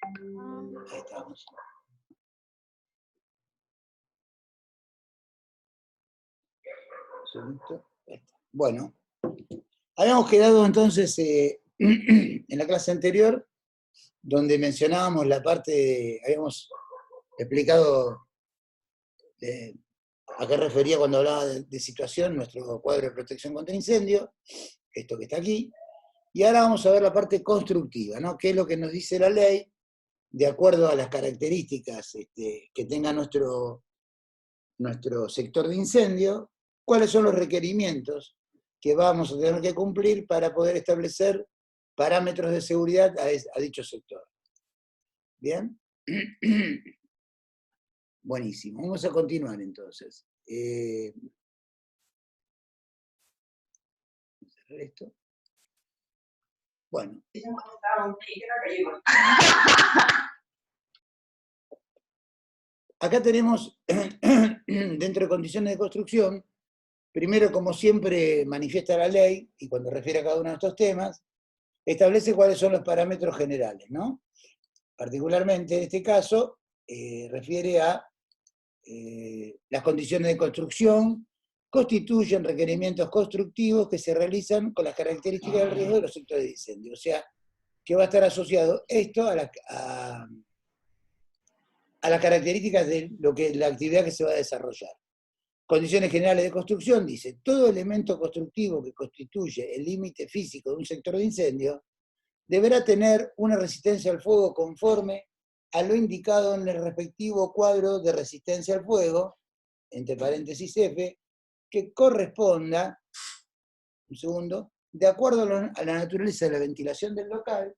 Ahí estamos. Bueno, habíamos quedado entonces en la clase anterior, donde mencionábamos la parte, habíamos explicado a qué refería cuando hablaba de situación, nuestro cuadro de protección contra incendio, esto que está aquí, y ahora vamos a ver la parte constructiva, ¿no? ¿Qué es lo que nos dice la ley de acuerdo a las características que tenga nuestro sector de incendio? ¿Cuáles son los requerimientos que vamos a tener que cumplir para poder establecer parámetros de seguridad a dicho sector? ¿Bien? Buenísimo. Vamos a continuar entonces. Esto. Bueno. Acá tenemos, dentro de condiciones de construcción, primero, como siempre manifiesta la ley, y cuando refiere a cada uno de estos temas, establece cuáles son los parámetros generales, ¿no? Particularmente, en este caso, refiere a las condiciones de construcción, constituyen requerimientos constructivos que se realizan con las características del riesgo de los sectores de incendio. O sea, que va a estar asociado esto a las características de la actividad que se va a desarrollar. Condiciones generales de construcción, dice, todo elemento constructivo que constituye el límite físico de un sector de incendio deberá tener una resistencia al fuego conforme a lo indicado en el respectivo cuadro de resistencia al fuego, entre paréntesis F, que corresponda, un segundo, de acuerdo a la naturaleza de la ventilación del local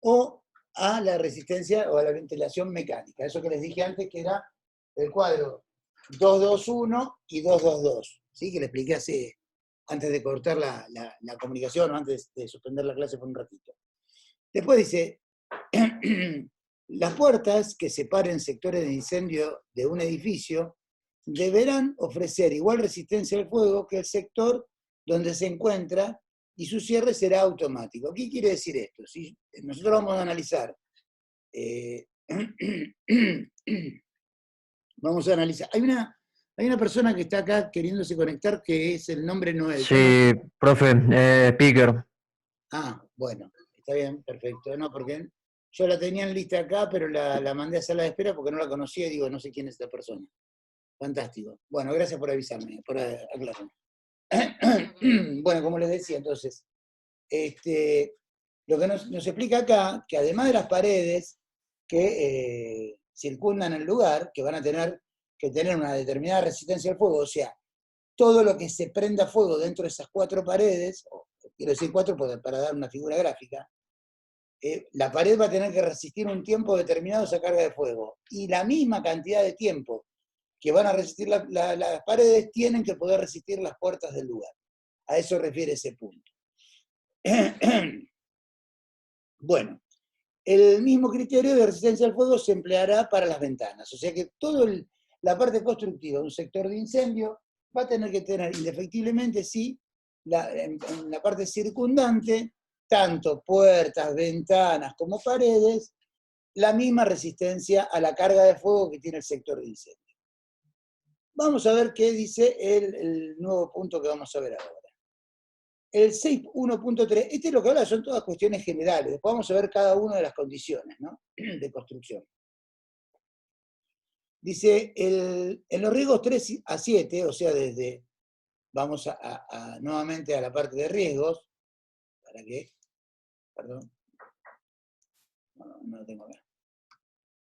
o a la resistencia o a la ventilación mecánica. Eso que les dije antes, que era el cuadro 221 y 222, ¿sí? Que le expliqué antes de cortar la comunicación o antes de suspender la clase por un ratito. Después dice, las puertas que separen sectores de incendio de un edificio deberán ofrecer igual resistencia al fuego que el sector donde se encuentra y su cierre será automático. ¿Qué quiere decir esto? Si nosotros vamos a analizar, vamos a analizar, hay una persona que está acá queriéndose conectar que es el nombre Noel. Sí, profe, Picker. Ah, bueno, está bien, perfecto. No, porque yo la tenía en lista acá, pero la mandé a sala de espera porque no la conocía y digo, no sé quién es esta persona. Fantástico. Bueno, gracias por avisarme, por aclararme. Bueno, como les decía, entonces, lo que nos explica acá, que además de las paredes que circundan el lugar, que van a tener que tener una determinada resistencia al fuego, o sea, todo lo que se prenda fuego dentro de esas 4 paredes, quiero decir 4 para dar una figura gráfica, la pared va a tener que resistir un tiempo determinado a esa carga de fuego, y la misma cantidad de tiempo que van a resistir las paredes tienen que poder resistir las puertas del lugar. A eso refiere ese punto. Bueno, el mismo criterio de resistencia al fuego se empleará para las ventanas, o sea que toda la parte constructiva de un sector de incendio va a tener que tener indefectiblemente, sí, en la parte circundante, tanto puertas, ventanas como paredes, la misma resistencia a la carga de fuego que tiene el sector de incendio. Vamos a ver qué dice el nuevo punto que vamos a ver ahora. El 6.1.3, este es lo que habla, son todas cuestiones generales. Después vamos a ver cada una de las condiciones, ¿no?, de construcción. Dice, en los riesgos 3 a 7, o sea, vamos nuevamente a la parte de riesgos, ¿para qué? Perdón. No lo tengo acá.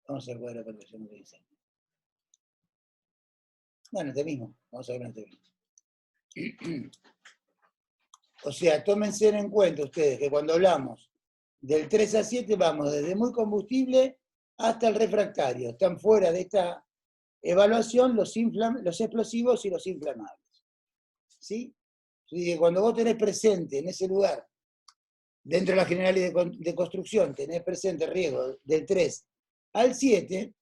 Vamos a ver cuál es la protección que dice. Bueno, este mismo. Vamos a ver este mismo. O sea, tómense en cuenta ustedes que cuando hablamos del 3 a 7 vamos desde muy combustible hasta el refractario. Están fuera de esta evaluación los explosivos y los inflamables. ¿Sí? Y cuando vos tenés presente en ese lugar, dentro de la generalidad de construcción, tenés presente el riesgo del 3 al 7,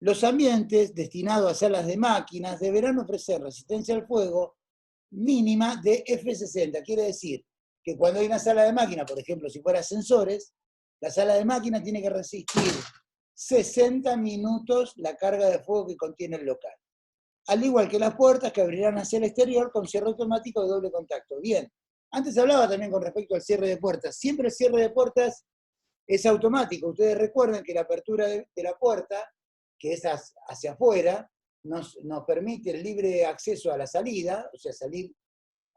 los ambientes destinados a salas de máquinas deberán ofrecer resistencia al fuego mínima de F60. Quiere decir que cuando hay una sala de máquina, por ejemplo, si fuera ascensores, la sala de máquina tiene que resistir 60 minutos la carga de fuego que contiene el local. Al igual que las puertas que abrirán hacia el exterior con cierre automático de doble contacto. Bien, antes hablaba también con respecto al cierre de puertas. Siempre el cierre de puertas es automático. Ustedes recuerden que la apertura de la puerta, que es hacia afuera, nos permite el libre acceso a la salida, o sea, salir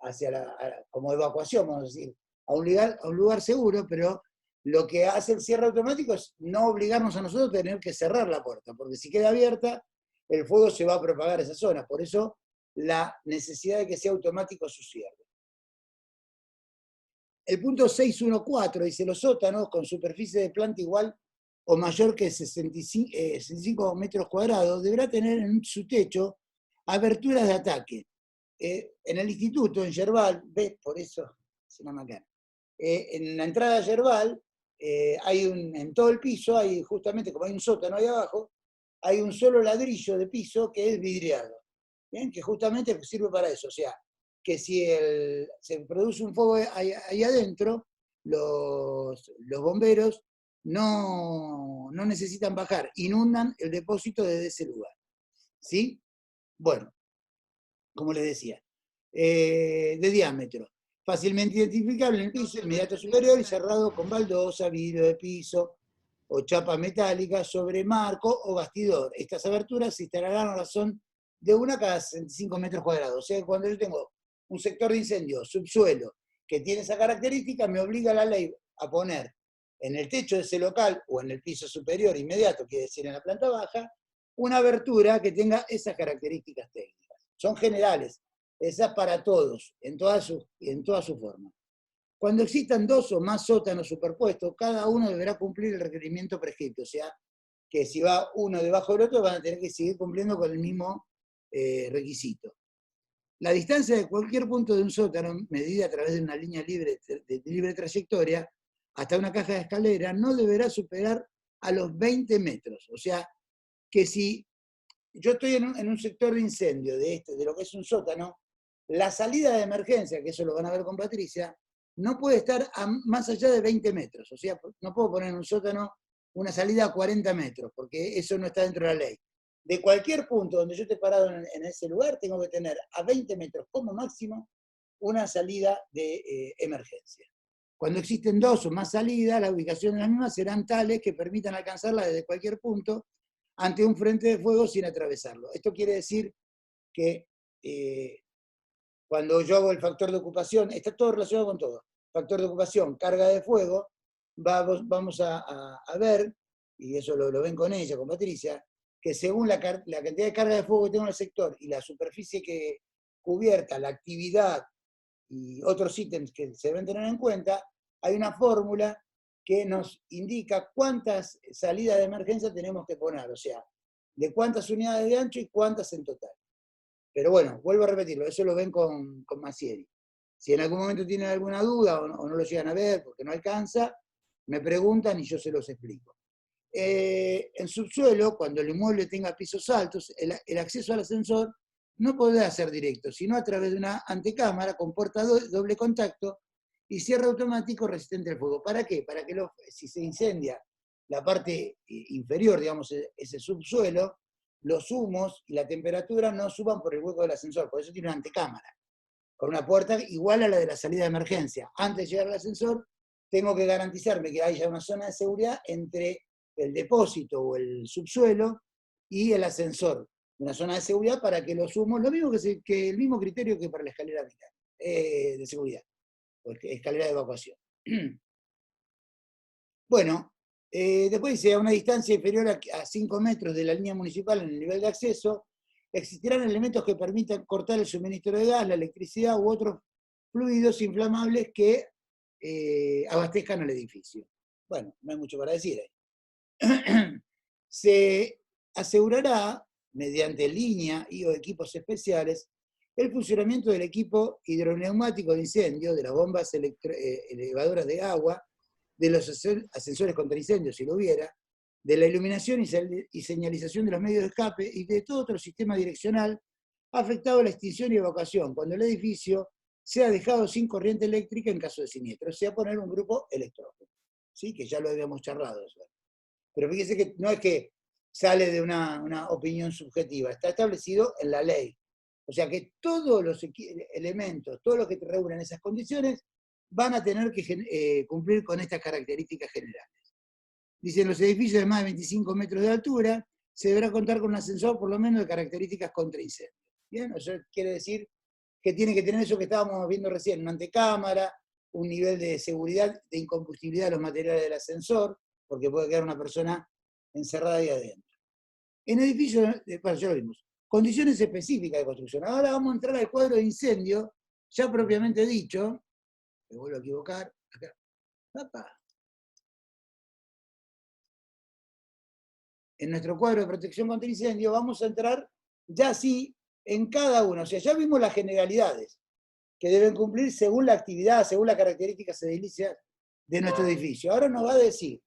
hacia como evacuación, vamos a decir, a un lugar seguro, pero lo que hace el cierre automático es no obligarnos a nosotros a tener que cerrar la puerta, porque si queda abierta, el fuego se va a propagar a esa zona. Por eso, la necesidad de que sea automático su cierre. El punto 614 dice, los sótanos con superficie de planta igual o mayor que 65 metros cuadrados deberá tener en su techo aberturas de ataque. En el instituto, en Yerbal, ¿ves? Por eso se llama acá. En la entrada de Yerbal, en todo el piso, hay justamente, como hay un sótano ahí abajo, hay un solo ladrillo de piso que es vidriado, ¿bien? Que justamente sirve para eso. O sea, que si se produce un fuego ahí adentro, los bomberos no necesitan bajar, inundan el depósito desde ese lugar. ¿Sí? Bueno, como les decía, de diámetro, fácilmente identificable en el piso inmediato superior y cerrado con baldosa, vidrio de piso o chapa metálica sobre marco o bastidor. Estas aberturas se instalarán a razón de una cada 65 metros cuadrados. O sea que cuando yo tengo un sector de incendio, subsuelo, que tiene esa característica, me obliga la ley a poner en el techo de ese local o en el piso superior inmediato, quiere decir en la planta baja, una abertura que tenga esas características técnicas. Son generales, esas para todos, en toda su forma. Cuando existan dos o más sótanos superpuestos, cada uno deberá cumplir el requerimiento prescrito, o sea, que si va uno debajo del otro van a tener que seguir cumpliendo con el mismo requisito. La distancia de cualquier punto de un sótano, medida a través de una línea de libre trayectoria, hasta una caja de escalera, no deberá superar a los 20 metros. O sea, que si yo estoy en un sector de incendio de lo que es un sótano, la salida de emergencia, que eso lo van a ver con Patricia, no puede estar más allá de 20 metros. O sea, no puedo poner en un sótano una salida a 40 metros, porque eso no está dentro de la ley. De cualquier punto donde yo esté parado en ese lugar, tengo que tener a 20 metros como máximo una salida de emergencia. Cuando existen dos o más salidas, la ubicación de las mismas serán tales que permitan alcanzarla desde cualquier punto ante un frente de fuego sin atravesarlo. Esto quiere decir que cuando yo hago el factor de ocupación, está todo relacionado con todo. Factor de ocupación, carga de fuego, vamos a ver, y eso lo ven con ella, con Patricia, que según la cantidad de carga de fuego que tengo en el sector y la superficie que cubierta, la actividad y otros ítems que se deben tener en cuenta, hay una fórmula que nos indica cuántas salidas de emergencia tenemos que poner, o sea, de cuántas unidades de ancho y cuántas en total. Pero bueno, vuelvo a repetirlo, eso lo ven con Massieri. Si en algún momento tienen alguna duda o no lo llegan a ver porque no alcanza, me preguntan y yo se los explico. En subsuelo, cuando el inmueble tenga pisos altos, el acceso al ascensor no podrá ser directo, sino a través de una antecámara con puerta doble contacto y cierre automático resistente al fuego. ¿Para qué? Para que si se incendia la parte inferior, digamos, ese subsuelo, los humos y la temperatura no suban por el hueco del ascensor, por eso tiene una antecámara, con una puerta igual a la de la salida de emergencia. Antes de llegar al ascensor, tengo que garantizarme que haya una zona de seguridad entre el depósito o el subsuelo y el ascensor. Una zona de seguridad para que los humos, lo mismo que el mismo criterio que para la escalera de seguridad, o escalera de evacuación. Bueno, después dice, a una distancia inferior a 5 metros de la línea municipal en el nivel de acceso, existirán elementos que permitan cortar el suministro de gas, la electricidad u otros fluidos inflamables que abastezcan al edificio. Bueno, no hay mucho para decir ahí. Se asegurará, mediante línea y o equipos especiales, el funcionamiento del equipo hidroneumático de incendio, de las bombas elevadoras de agua, de los ascensores contra incendios, si lo hubiera, de la iluminación y señalización de los medios de escape y de todo otro sistema direccional afectado a la extinción y evacuación, cuando el edificio sea dejado sin corriente eléctrica en caso de siniestro. O sea, poner un grupo electrógeno. ¿Sí? Que ya lo habíamos charlado eso. Pero fíjese que no es que sale de una opinión subjetiva, está establecido en la ley. O sea que todos los elementos, todos los que reúnen esas condiciones, van a tener que cumplir con estas características generales. Dice, en los edificios de más de 25 metros de altura, se deberá contar con un ascensor por lo menos de características contra incendio. ¿Bien? Eso quiere decir que tiene que tener eso que estábamos viendo recién, una antecámara, un nivel de seguridad, de incombustibilidad de los materiales del ascensor, porque puede quedar una persona encerrada ahí adentro. En edificios, bueno, ya lo vimos, condiciones específicas de construcción. Ahora vamos a entrar al cuadro de incendio, ya propiamente dicho, me vuelvo a equivocar, acá, papá. En nuestro cuadro de protección contra incendio vamos a entrar ya sí en cada uno. O sea, ya vimos las generalidades que deben cumplir según la actividad, según las características edilicias de nuestro edificio. Ahora nos va a decir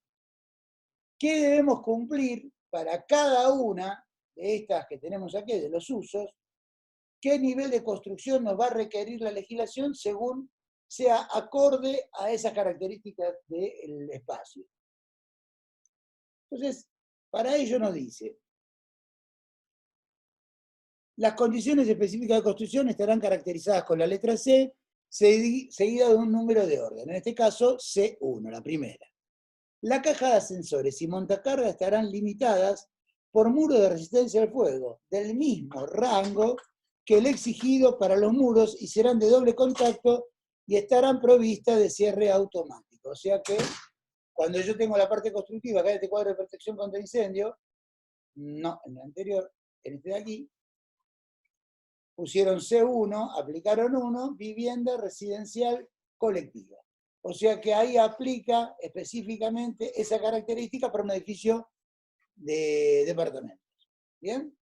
qué debemos cumplir para cada una de estas que tenemos aquí, de los usos, qué nivel de construcción nos va a requerir la legislación según sea acorde a esas características del espacio. Entonces, para ello nos dice, las condiciones específicas de construcción estarán caracterizadas con la letra C, seguida de un número de orden, en este caso C1, la primera. La caja de ascensores y montacargas estarán limitadas por muros de resistencia al fuego, del mismo rango que el exigido para los muros y serán de doble contacto y estarán provistas de cierre automático. O sea que cuando yo tengo la parte constructiva, acá en este cuadro de protección contra incendio, no, en el anterior, en este de aquí, pusieron C1, aplicaron 1, vivienda residencial colectiva. O sea que ahí aplica específicamente esa característica para un edificio de departamentos. ¿Bien?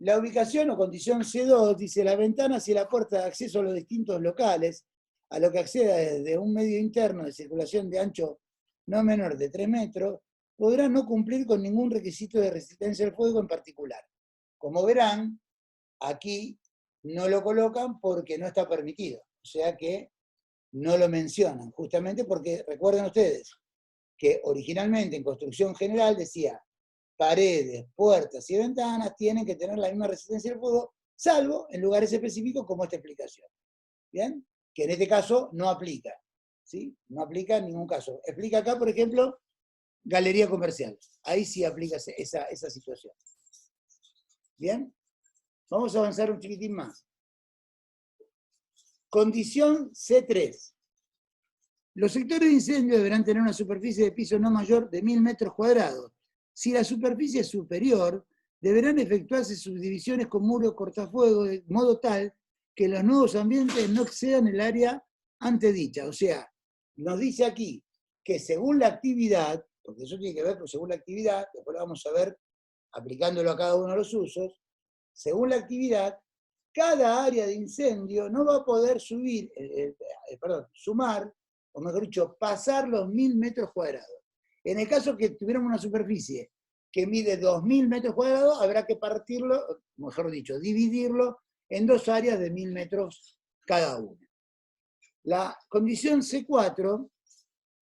La ubicación o condición C2 dice las ventanas y la puerta de acceso a los distintos locales, a lo que acceda desde un medio interno de circulación de ancho no menor de 3 metros, podrá no cumplir con ningún requisito de resistencia al fuego en particular. Como verán, aquí no lo colocan porque no está permitido. O sea que no lo mencionan, justamente porque recuerden ustedes que originalmente en construcción general decía paredes, puertas y ventanas tienen que tener la misma resistencia al fuego, salvo en lugares específicos como esta explicación. ¿Bien? Que en este caso no aplica. ¿Sí? No aplica en ningún caso. Explica acá, por ejemplo, galería comercial. Ahí sí aplica esa situación. ¿Bien? Vamos a avanzar un chiquitín más. Condición C3. Los sectores de incendio deberán tener una superficie de piso no mayor de 1000 metros cuadrados. Si la superficie es superior, deberán efectuarse subdivisiones con muro cortafuego de modo tal que los nuevos ambientes no excedan el área antedicha. O sea, nos dice aquí que según la actividad, porque eso tiene que ver con según la actividad, después lo vamos a ver aplicándolo a cada uno de los usos, según la actividad, cada área de incendio no va a poder sumar, o mejor dicho, pasar los 1000 metros cuadrados. En el caso que tuviéramos una superficie que mide 2000 metros cuadrados, habrá que partirlo, mejor dicho, dividirlo en dos áreas de 1000 metros cada una. La condición C4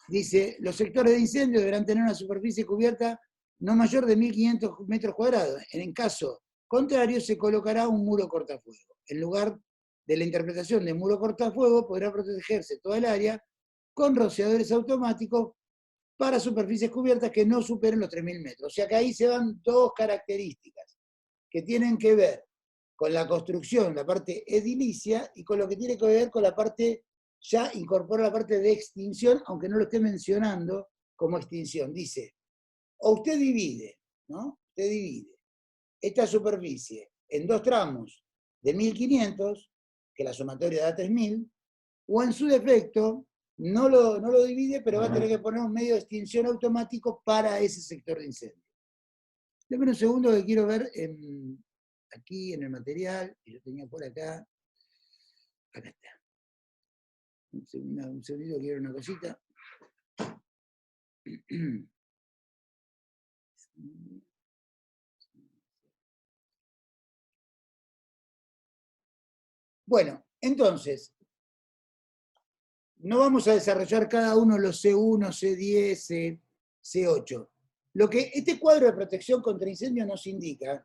dice, los sectores de incendio deberán tener una superficie cubierta no mayor de 1500 metros cuadrados. En caso contrario, se colocará un muro cortafuego. En lugar de la interpretación de muro cortafuego, podrá protegerse toda el área con rociadores automáticos para superficies cubiertas que no superen los 3000 metros. O sea que ahí se dan dos características que tienen que ver con la construcción, la parte edilicia, y con lo que tiene que ver con la parte, ya incorpora la parte de extinción, aunque no lo esté mencionando como extinción. Dice, o usted divide, ¿no? Usted divide esta superficie en dos tramos de 1500, que la sumatoria da 3000, o en su defecto, no lo divide, pero va a tener que poner un medio de extinción automático para ese sector de incendio. Déjame un segundo que quiero ver aquí en el material, que yo tenía por acá. Acá está. Un segundito, quiero una cosita. Bueno, entonces, no vamos a desarrollar cada uno los C1, C10, C8. Lo que este cuadro de protección contra incendios nos indica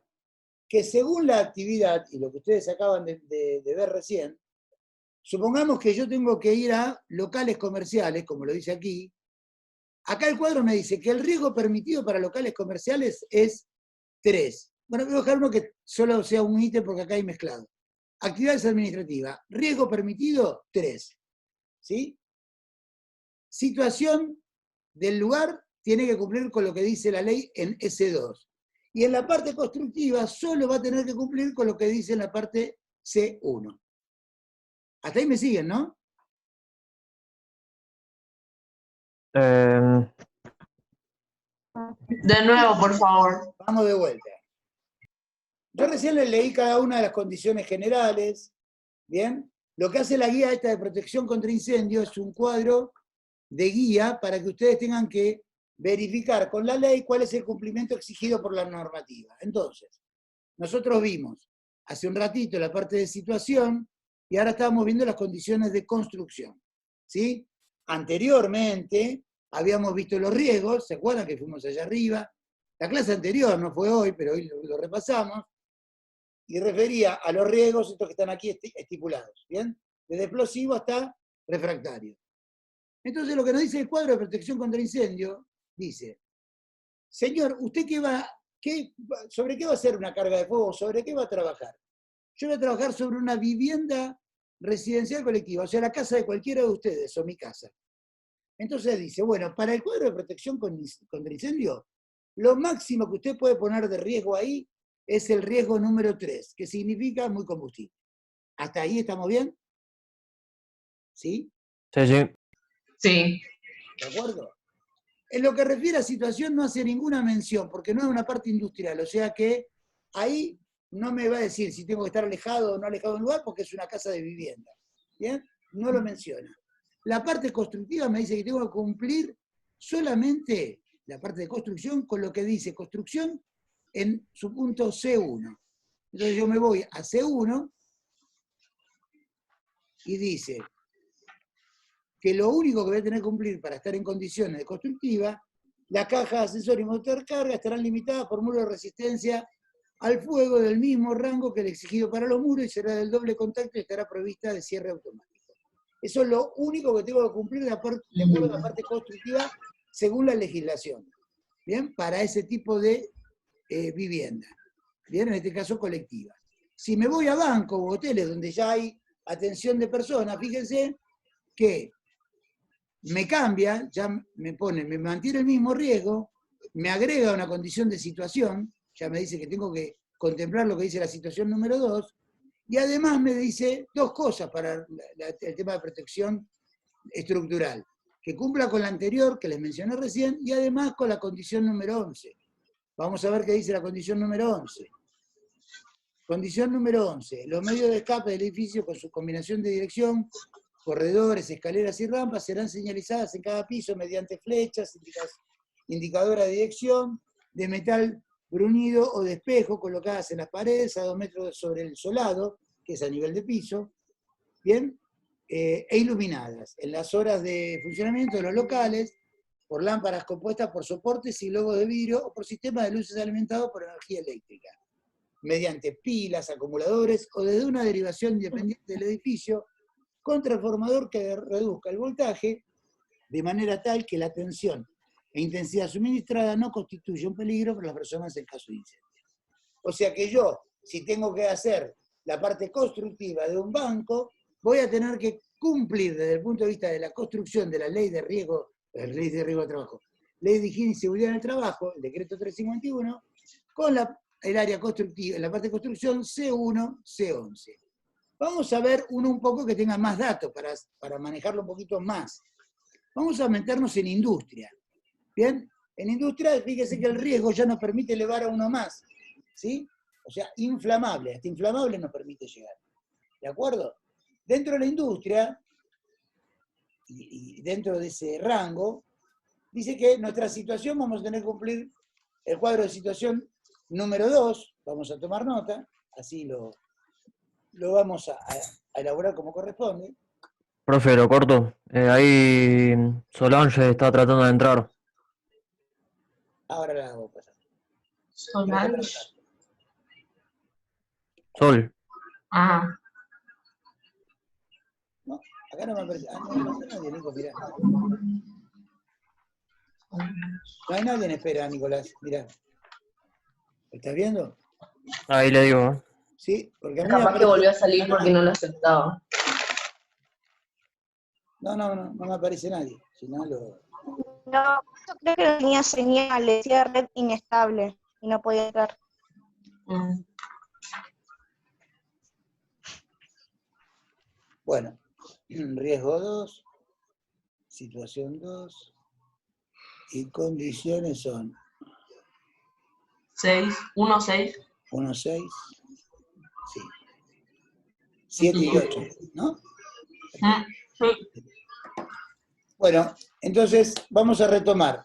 que según la actividad, y lo que ustedes acaban de ver recién, supongamos que yo tengo que ir a locales comerciales, como lo dice aquí. Acá el cuadro me dice que el riesgo permitido para locales comerciales es 3. Bueno, voy a dejar uno que solo sea un ítem porque acá hay mezclado. Actividades administrativas, riesgo permitido, 3. ¿Sí? Situación del lugar tiene que cumplir con lo que dice la ley en S2. Y en la parte constructiva solo va a tener que cumplir con lo que dice en la parte C1. Hasta ahí me siguen, ¿no? Eh, De nuevo, por favor. Vamos de vuelta. Yo recién les leí cada una de las condiciones generales, ¿bien? Lo que hace la guía esta de protección contra incendios es un cuadro de guía para que ustedes tengan que verificar con la ley cuál es el cumplimiento exigido por la normativa. Entonces, nosotros vimos hace un ratito la parte de situación y ahora estamos viendo las condiciones de construcción, ¿sí? Anteriormente habíamos visto los riesgos, ¿se acuerdan que fuimos allá arriba? La clase anterior no fue hoy, pero hoy lo repasamos, y refería a los riesgos, estos que están aquí estipulados, ¿bien? Desde explosivo hasta refractario. Entonces lo que nos dice el cuadro de protección contra incendio, dice, señor, ¿usted sobre qué va a hacer una carga de fuego? ¿Sobre qué va a trabajar? Yo voy a trabajar sobre una vivienda residencial colectiva, o sea, la casa de cualquiera de ustedes, o mi casa. Entonces dice, bueno, para el cuadro de protección contra incendio, lo máximo que usted puede poner de riesgo ahí es el riesgo número 3, que significa muy combustible. ¿Hasta ahí estamos bien? ¿Sí? sí, sí. Sí. ¿De acuerdo? En lo que refiere a situación no hace ninguna mención, porque no es una parte industrial, o sea que ahí no me va a decir si tengo que estar alejado o no alejado del lugar, porque es una casa de vivienda. ¿Bien? No lo menciona. La parte constructiva me dice que tengo que cumplir solamente la parte de construcción con lo que dice construcción en su punto C1. Entonces yo me voy a C1 y dice que lo único que voy a tener que cumplir para estar en condiciones de constructiva, la caja de ascensor y motor carga estarán limitadas por muros de resistencia al fuego del mismo rango que el exigido para los muros y será del doble contacto y estará provista de cierre automático. Eso es lo único que tengo que cumplir de acuerdo a la parte constructiva según la legislación. ¿Bien? Para ese tipo de vivienda. ¿Bien? En este caso colectiva. Si me voy a bancos o hoteles donde ya hay atención de personas, fíjense que me cambia, ya me mantiene el mismo riesgo, me agrega una condición de situación, ya me dice que tengo que contemplar lo que dice la situación número 2, y además me dice dos cosas para el tema de protección estructural, que cumpla con la anterior que les mencioné recién, y además con la condición número 11. Vamos a ver qué dice la condición número 11. Condición número 11. Los medios de escape del edificio con su combinación de dirección, corredores, escaleras y rampas serán señalizadas en cada piso mediante flechas, indicadoras de dirección, de metal bruñido o de espejo colocadas en las paredes a 2 metros sobre el solado, que es a nivel de piso, ¿bien? E iluminadas en las horas de funcionamiento de los locales por lámparas compuestas por soportes y globos de vidrio o por sistemas de luces alimentados por energía eléctrica, mediante pilas, acumuladores o desde una derivación independiente del edificio con transformador que reduzca el voltaje de manera tal que la tensión e intensidad suministrada no constituye un peligro para las personas en caso de incendio. O sea que yo, si tengo que hacer la parte constructiva de un banco, voy a tener que cumplir desde el punto de vista de la construcción de la ley de riesgo de trabajo, ley de higiene y seguridad en el trabajo, el decreto 351, con el área constructiva, la parte de construcción C1, C11. Vamos a ver uno un poco que tenga más datos para manejarlo un poquito más. Vamos a meternos en industria. ¿Bien? En industria, fíjese que el riesgo ya nos permite elevar a uno más. ¿Sí? O sea, inflamable. Hasta inflamable nos permite llegar. ¿De acuerdo? Dentro de la industria, y dentro de ese rango, dice que nuestra situación vamos a tener que cumplir el cuadro de situación número 2. Vamos a tomar nota. Así lo vamos a elaborar como corresponde. Profe, lo corto. Ahí Solange está tratando de entrar. Ahora la hago pasar. Solange. Sol. Ah, No, acá no me aparece. Ah, no me aparece nadie, Nico, mirá. No hay nadie en espera, Nicolás, mirá. ¿Lo estás viendo? Ahí le digo. Sí, porque a mí me capaz que aparece... volvió a salir porque no lo aceptaba. No me aparece nadie. Si no, lo... No, yo creo que no tenía señal, decía red inestable y no podía entrar. Mm. Bueno, riesgo 2, situación 2, y condiciones son 6, 1, 6. 1, 6, sí, 7 y 8, ¿no? Sí. Bueno, entonces vamos a retomar.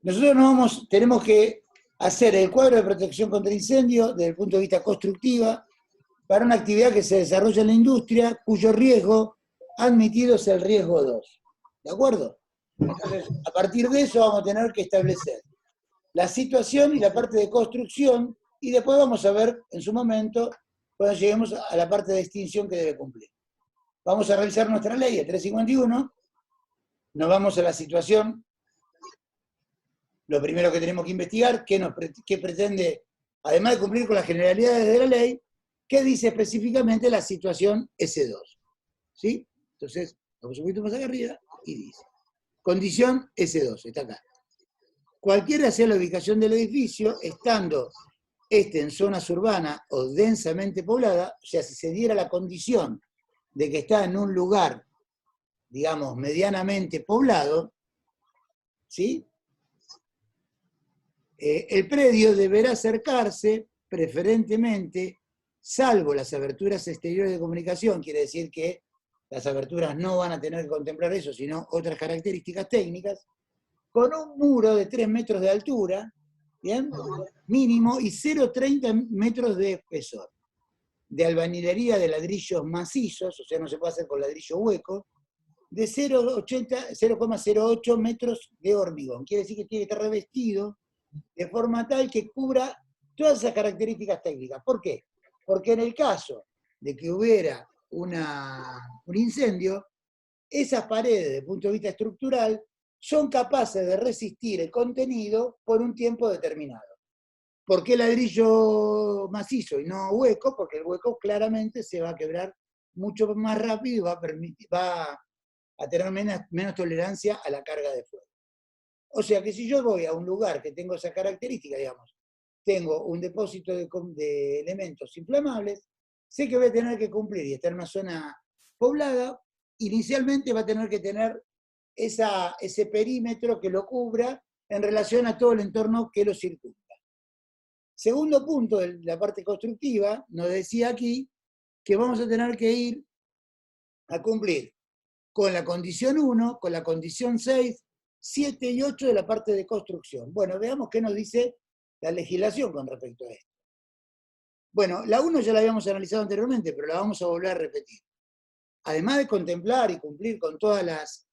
Nosotros tenemos que hacer el cuadro de protección contra incendio desde el punto de vista constructiva para una actividad que se desarrolla en la industria cuyo riesgo admitido es el riesgo 2. ¿De acuerdo? Entonces, a partir de eso vamos a tener que establecer la situación y la parte de construcción, y después vamos a ver en su momento, cuando lleguemos a la parte de extinción que debe cumplir. Vamos a revisar nuestra ley, el 351, nos vamos a la situación. Lo primero que tenemos que investigar, qué pretende, además de cumplir con las generalidades de la ley, qué dice específicamente la situación S2. ¿Sí? Entonces, vamos un poquito más acá arriba y dice, condición S2, está acá. Cualquiera sea la ubicación del edificio, estando en zonas urbanas o densamente poblada, o sea, si se diera la condición de que está en un lugar, digamos, medianamente poblado, ¿sí? El predio deberá acercarse preferentemente, salvo las aberturas exteriores de comunicación, quiere decir que las aberturas no van a tener que contemplar eso, sino otras características técnicas, con un muro de 3 metros de altura, ¿bien? Mínimo, y 0,30 metros de espesor, de albañilería de ladrillos macizos, o sea, no se puede hacer con ladrillo hueco, de 0,08 metros de hormigón, quiere decir que tiene que estar revestido de forma tal que cubra todas esas características técnicas. ¿Por qué? Porque en el caso de que hubiera un incendio, esas paredes, desde el punto de vista estructural, son capaces de resistir el contenido por un tiempo determinado. ¿Por qué ladrillo macizo y no hueco? Porque el hueco claramente se va a quebrar mucho más rápido y va a tener menos tolerancia a la carga de fuego. O sea que si yo voy a un lugar que tengo esa característica, digamos, tengo un depósito de elementos inflamables, sé que voy a tener que cumplir y estar en una zona poblada, inicialmente va a tener que tener ese perímetro que lo cubra en relación a todo el entorno que lo circunda. Segundo punto de la parte constructiva, nos decía aquí que vamos a tener que ir a cumplir con la condición 1, con la condición 6, 7 y 8 de la parte de construcción. Bueno, veamos qué nos dice la legislación con respecto a esto. Bueno, la 1 ya la habíamos analizado anteriormente, pero la vamos a volver a repetir. Además de contemplar y cumplir con todas las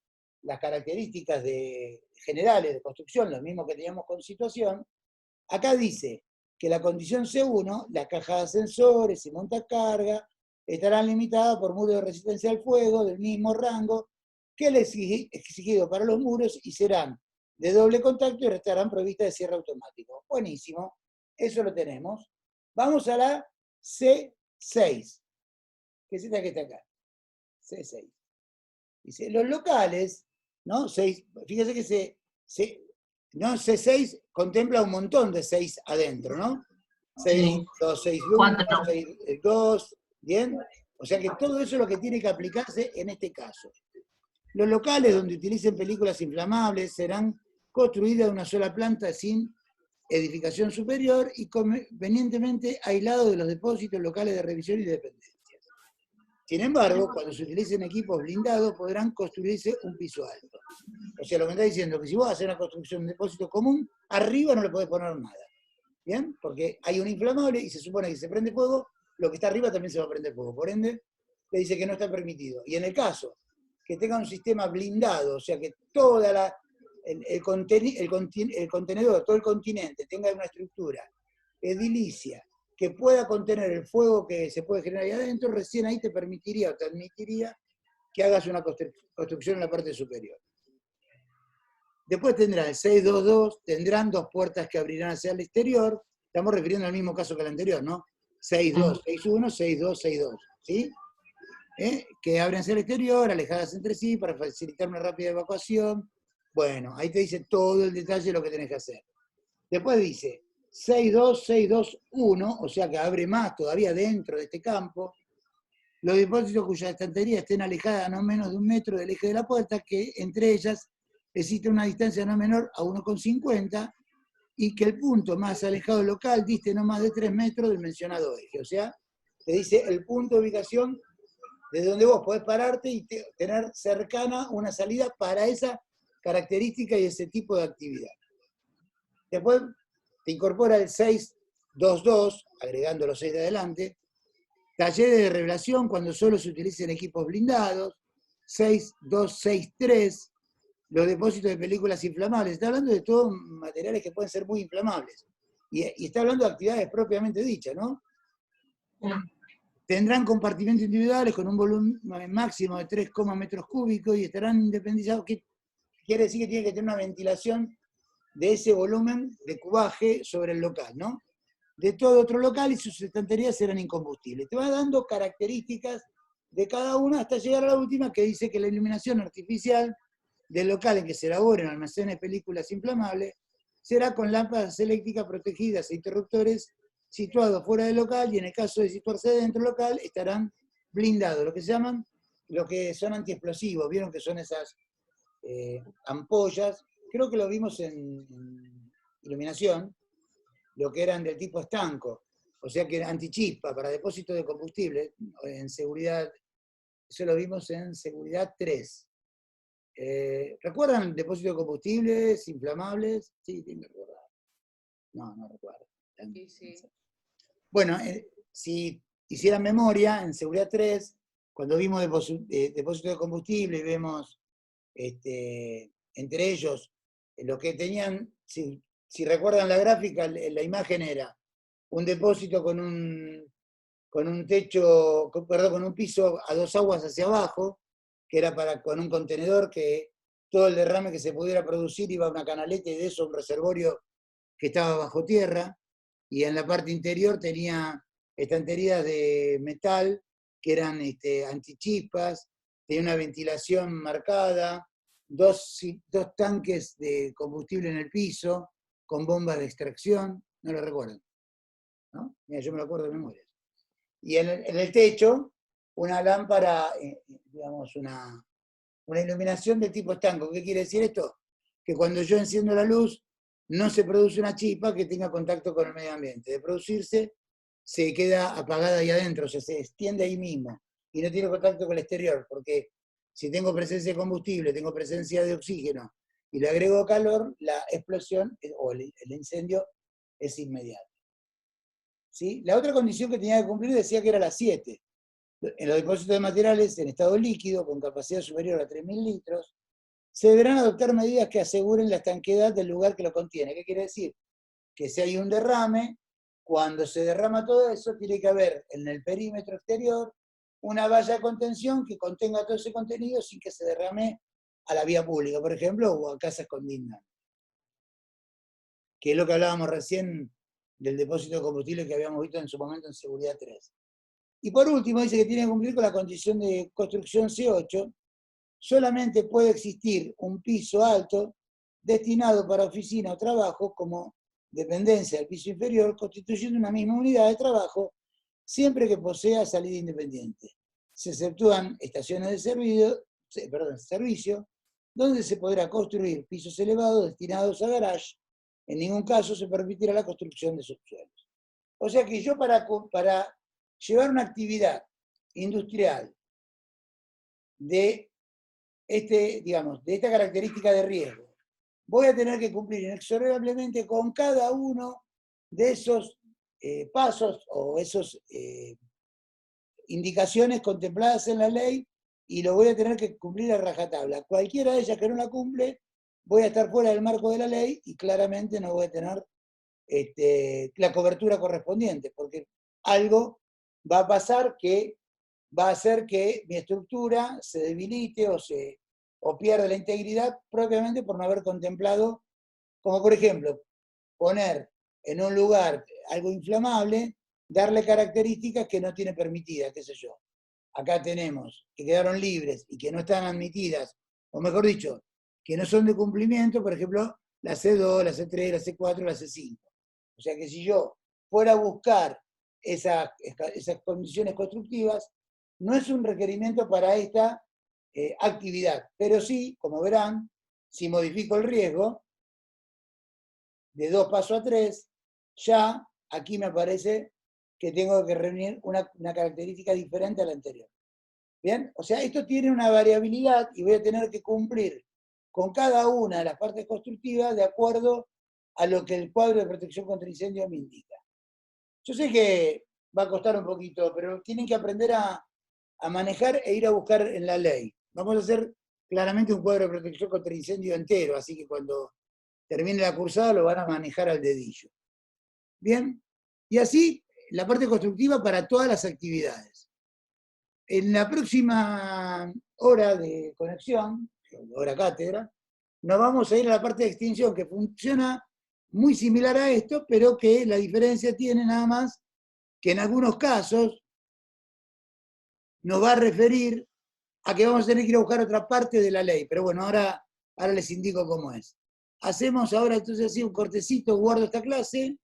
características generales de construcción, lo mismo que teníamos con situación, acá dice que la condición C1, las cajas de ascensores y montacarga estarán limitadas por muros de resistencia al fuego del mismo rango que el exigido para los muros y serán de doble contacto y estarán provistas de cierre automático. Buenísimo, eso lo tenemos. Vamos a la C6, que es esta que está acá. C6. Dice, los locales, ¿no? Fíjese que C6 contempla un montón de 6 adentro, ¿no? 6, 2, 6, 1, 6, 2, ¿bien? O sea que todo eso es lo que tiene que aplicarse en este caso. Los locales donde utilicen películas inflamables serán construidas de una sola planta sin edificación superior y convenientemente aislados de los depósitos locales de revisión y dependencias. Sin embargo, cuando se utilicen equipos blindados, podrán construirse un piso alto. O sea, lo que me está diciendo es que si vos haces una construcción de depósito común, arriba no le podés poner nada. ¿Bien? Porque hay un inflamable y se supone que si se prende fuego, lo que está arriba también se va a prender fuego. Por ende, te dice que no está permitido. Y en el caso que tenga un sistema blindado, o sea que toda el contenedor, todo el continente tenga una estructura edilicia que pueda contener el fuego que se puede generar ahí adentro, recién ahí te permitiría o te admitiría que hagas una construcción en la parte superior. Después tendrá el 622, tendrán 2 puertas que abrirán hacia el exterior. Estamos refiriendo al mismo caso que el anterior, ¿no? 62, 61, 62, 62, ¿sí? Que abren hacia el exterior, alejadas entre sí, para facilitar una rápida evacuación. Bueno, ahí te dice todo el detalle de lo que tenés que hacer. Después dice 62, 621, o sea que abre más todavía dentro de este campo. Los depósitos cuyas estanterías estén alejadas a no menos de 1 metro del eje de la puerta, que entre ellas existe una distancia no menor a 1,50 y que el punto más alejado del local diste no más de 3 metros del mencionado eje. O sea, te dice el punto de ubicación desde donde vos podés pararte y tener cercana una salida para esa característica y ese tipo de actividad. Después te incorpora el 622, agregando los 6 de adelante, talleres de revelación cuando solo se utilicen equipos blindados, 6263, los depósitos de películas inflamables. Está hablando de todos materiales que pueden ser muy inflamables. Y está hablando de actividades propiamente dichas, ¿no? Tendrán compartimentos individuales con un volumen máximo de 3, metros cúbicos y estarán independizados. ¿Qué quiere decir? Que tiene que tener una ventilación de ese volumen de cubaje sobre el local, ¿no? De todo otro local y sus estanterías serán incombustibles. Te va dando características de cada una hasta llegar a la última, que dice que la iluminación artificial del local en que se elaboren almacenes de películas inflamables será con lámparas eléctricas protegidas e interruptores situados fuera del local, y en el caso de situarse dentro del local estarán blindados, lo que se llaman, lo que son antiexplosivos. Vieron que son esas ampollas, creo que lo vimos en iluminación, lo que eran del tipo estanco, o sea que era antichispa para depósito de combustible, en seguridad, eso lo vimos en seguridad 3. ¿Recuerdan el depósito de combustibles inflamables? Sí, tienen que recordar. No recuerdo. Sí, sí. Bueno, si hicieran memoria, en seguridad 3, cuando vimos depósito de combustible y vemos entre ellos lo que tenían, si recuerdan la gráfica, la imagen era un depósito con un techo, perdón, con un piso a 2 aguas hacia abajo, que era con un contenedor que todo el derrame que se pudiera producir iba a una canaleta y de eso un reservorio que estaba bajo tierra, y en la parte interior tenía estanterías de metal que eran antichispas, tenía una ventilación marcada, 2 tanques de combustible en el piso, con bombas de extracción, no lo recuerdan, ¿no? Mira, yo me lo acuerdo de memoria. Y en el techo, una lámpara, digamos, una iluminación de tipo estanco. ¿Qué quiere decir esto? Que cuando yo enciendo la luz, no se produce una chispa que tenga contacto con el medio ambiente. De producirse, se queda apagada ahí adentro, o sea, se extiende ahí mismo, y no tiene contacto con el exterior, porque si tengo presencia de combustible, tengo presencia de oxígeno, y le agrego calor, la explosión o el incendio es inmediato. ¿Sí? La otra condición que tenía que cumplir decía que era la 7. En los depósitos de materiales en estado líquido, con capacidad superior a 3.000 litros, se deberán adoptar medidas que aseguren la estanqueidad del lugar que lo contiene. ¿Qué quiere decir? Que si hay un derrame, cuando se derrama todo eso, tiene que haber en el perímetro exterior una valla de contención que contenga todo ese contenido sin que se derrame a la vía pública, por ejemplo, o a casas condignas. Que es lo que hablábamos recién del depósito de combustible que habíamos visto en su momento en seguridad 3. Y por último, dice que tiene que cumplir con la condición de construcción C8, solamente puede existir un piso alto destinado para oficina o trabajo como dependencia del piso inferior, constituyendo una misma unidad de trabajo, siempre que posea salida independiente. Se exceptúan estaciones de servicio, donde se podrá construir pisos elevados destinados a garage. En ningún caso se permitirá la construcción de subsuelos. O sea que yo para llevar una actividad industrial de esta característica de riesgo, voy a tener que cumplir inexorablemente con cada uno de esos pasos o esos indicaciones contempladas en la ley y lo voy a tener que cumplir a rajatabla. Cualquiera de ellas que no la cumple, voy a estar fuera del marco de la ley y claramente no voy a tener la cobertura correspondiente, porque algo va a pasar que va a hacer que mi estructura se debilite o pierda la integridad propiamente por no haber contemplado, como por ejemplo, poner en un lugar algo inflamable, darle características que no tiene permitidas, qué sé yo. Acá tenemos que quedaron libres y que no están admitidas, o mejor dicho, que no son de cumplimiento, por ejemplo, la C2, la C3, la C4, la C5. O sea que si yo fuera a buscar esas condiciones constructivas, no es un requerimiento para esta actividad, pero sí, como verán, si modifico el riesgo, de 2 paso a 3, ya aquí me aparece que tengo que reunir una característica diferente a la anterior. ¿Bien? O sea, esto tiene una variabilidad y voy a tener que cumplir con cada una de las partes constructivas de acuerdo a lo que el cuadro de protección contra incendio me indica. Yo sé que va a costar un poquito, pero tienen que aprender a manejar e ir a buscar en la ley. Vamos a hacer claramente un cuadro de protección contra incendio entero, así que cuando termine la cursada lo van a manejar al dedillo. Bien, y así la parte constructiva para todas las actividades. En la próxima hora de conexión, hora cátedra, nos vamos a ir a la parte de extinción, que funciona muy similar a esto, pero que la diferencia tiene nada más que en algunos casos nos va a referir a que vamos a tener que ir a buscar otra parte de la ley. Pero bueno, ahora les indico cómo es. Hacemos ahora entonces así un cortecito, guardo esta clase,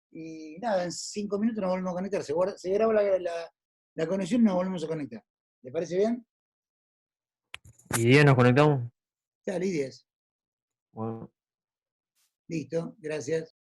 y nada, en 5 minutos nos volvemos a conectar. Se graba la conexión y nos volvemos a conectar. ¿Le parece bien? ¿Y 10 nos conectamos? Dale, y 10. Bueno. Listo, gracias.